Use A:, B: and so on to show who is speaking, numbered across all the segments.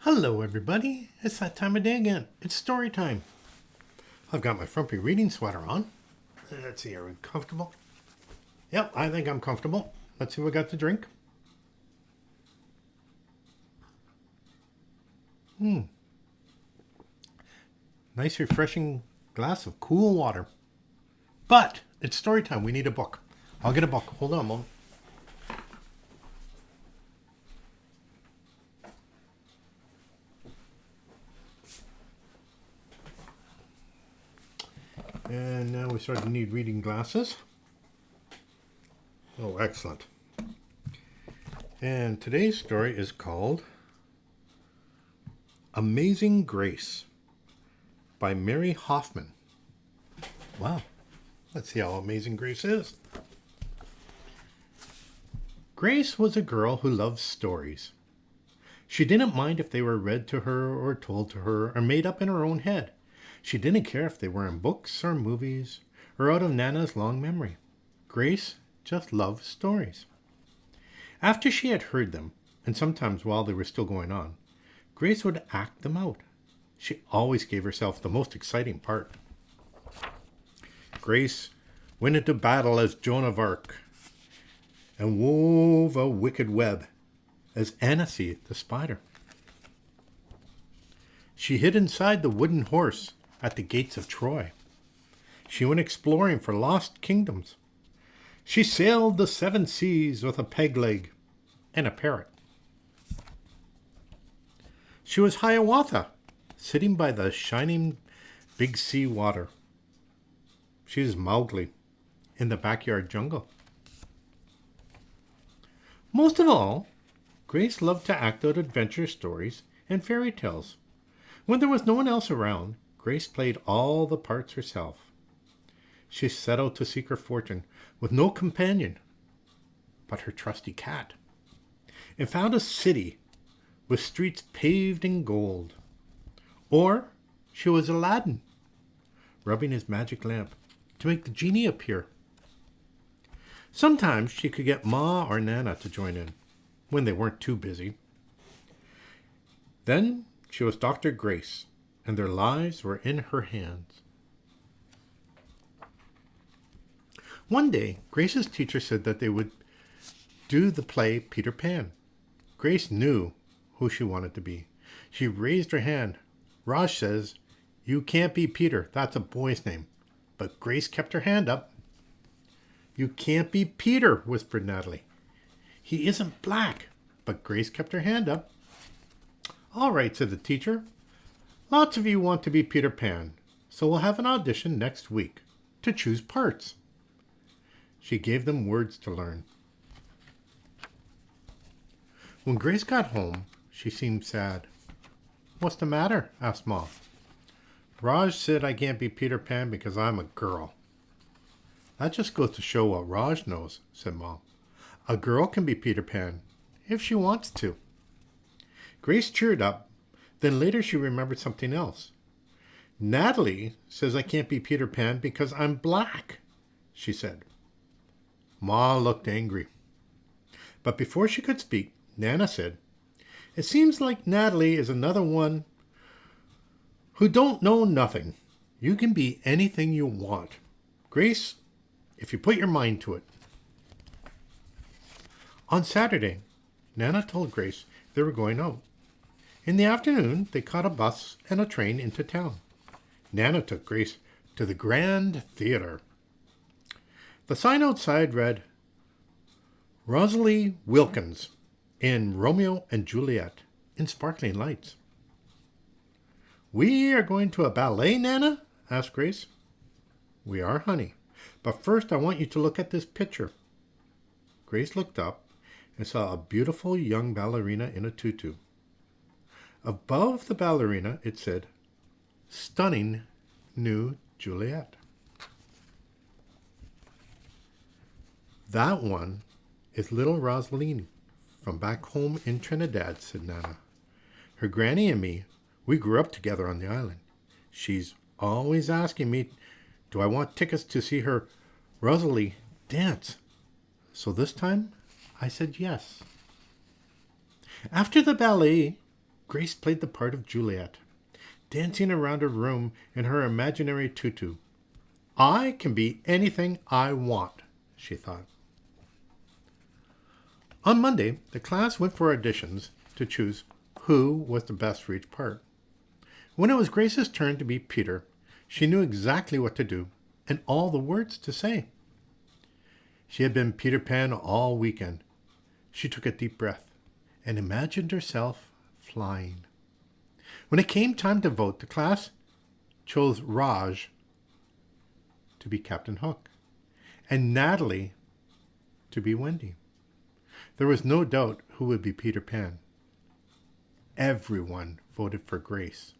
A: Hello, everybody. It's that time of day again. It's story time. I've got my frumpy reading sweater on. Let's see, are we comfortable? Yep, I think I'm comfortable. Let's see what we got to drink. Nice, refreshing glass of cool water. But it's story time. We need a book. I'll get a book. Hold on a moment. And now we start to need reading glasses. Oh, excellent. And today's story is called Amazing Grace by Mary Hoffman. Wow. Let's see how amazing Grace is. Grace was a girl who loved stories. She didn't mind if they were read to her or told to her or made up in her own head. She didn't care if they were in books or movies or out of Nana's long memory. Grace just loved stories. After she had heard them, and sometimes while they were still going on, Grace would act them out. She always gave herself the most exciting part. Grace went into battle as Joan of Arc and wove a wicked web as Anansi the spider. She hid inside the wooden horse at the gates of Troy. She went exploring for lost kingdoms. She sailed the 7 seas with a peg leg and a parrot. She was Hiawatha, sitting by the shining big sea water. She was Mowgli in the backyard jungle. Most of all, Grace loved to act out adventure stories and fairy tales. When there was no one else around, Grace played all the parts herself. She set out to seek her fortune with no companion but her trusty cat, and found a city with streets paved in gold. Or she was Aladdin, rubbing his magic lamp to make the genie appear. Sometimes she could get Ma or Nana to join in, when they weren't too busy. Then she was Dr. Grace, and their lives were in her hands. One day, Grace's teacher said that they would do the play Peter Pan. Grace knew who she wanted to be. She raised her hand. Raj says, "You can't be Peter. That's a boy's name." But Grace kept her hand up. "You can't be Peter," whispered Natalie. "He isn't black." But Grace kept her hand up. "All right," said the teacher. "Lots of you want to be Peter Pan, so we'll have an audition next week to choose parts." She gave them words to learn. When Grace got home, she seemed sad. "What's the matter?" asked Ma. "Raj said I can't be Peter Pan because I'm a girl." "That just goes to show what Raj knows," said Mom. "A girl can be Peter Pan if she wants to." Grace cheered up. Then later she remembered something else. "Natalie says I can't be Peter Pan because I'm black," she said. Ma looked angry. But before she could speak, Nana said, "It seems like Natalie is another one who don't know nothing. You can be anything you want, Grace, if you put your mind to it." On Saturday, Nana told Grace they were going out. In the afternoon, they caught a bus and a train into town. Nana took Grace to the Grand Theater. The sign outside read, "Rosalie Wilkins in Romeo and Juliet," in sparkling lights. "We are going to a ballet, Nana?" asked Grace. "We are, honey. But first I want you to look at this picture." Grace looked up and saw a beautiful young ballerina in a tutu. Above the ballerina, it said, "Stunning New Juliet." "That one is little Rosaline from back home in Trinidad," said Nana. "Her granny and me, we grew up together on the island. She's always asking me, do I want tickets to see her Rosalie dance? So this time, I said yes." After the ballet, Grace played the part of Juliet, dancing around her room in her imaginary tutu. I can be anything I want, she thought. On Monday, the class went for auditions to choose who was the best for each part. When it was Grace's turn to be Peter, she knew exactly what to do and all the words to say. She had been Peter Pan all weekend. She took a deep breath and imagined herself flying. When it came time to vote, the class chose Raj to be Captain Hook and Natalie to be Wendy. There was no doubt who would be Peter Pan. Everyone voted for Grace.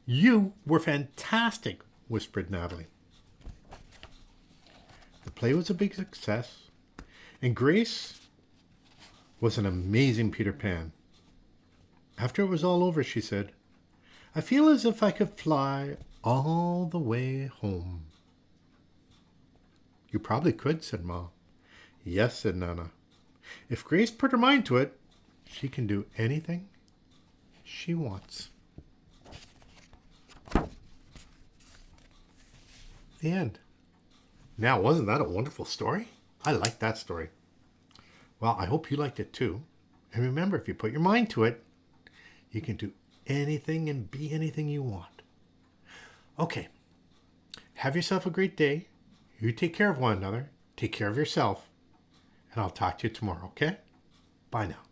A: You were fantastic, whispered Natalie. The play was a big success, and Grace was an amazing Peter Pan. After it was all over, she said, I feel as if I could fly all the way home. You probably could, said Ma. Yes, said Nana. If Grace put her mind to it, she can do anything she wants. The end. Now, wasn't that a wonderful story? I liked that story. Well, I hope you liked it too. And remember, if you put your mind to it, you can do anything and be anything you want. Okay. Have yourself a great day. You take care of one another. Take care of yourself. And I'll talk to you tomorrow, okay? Bye now.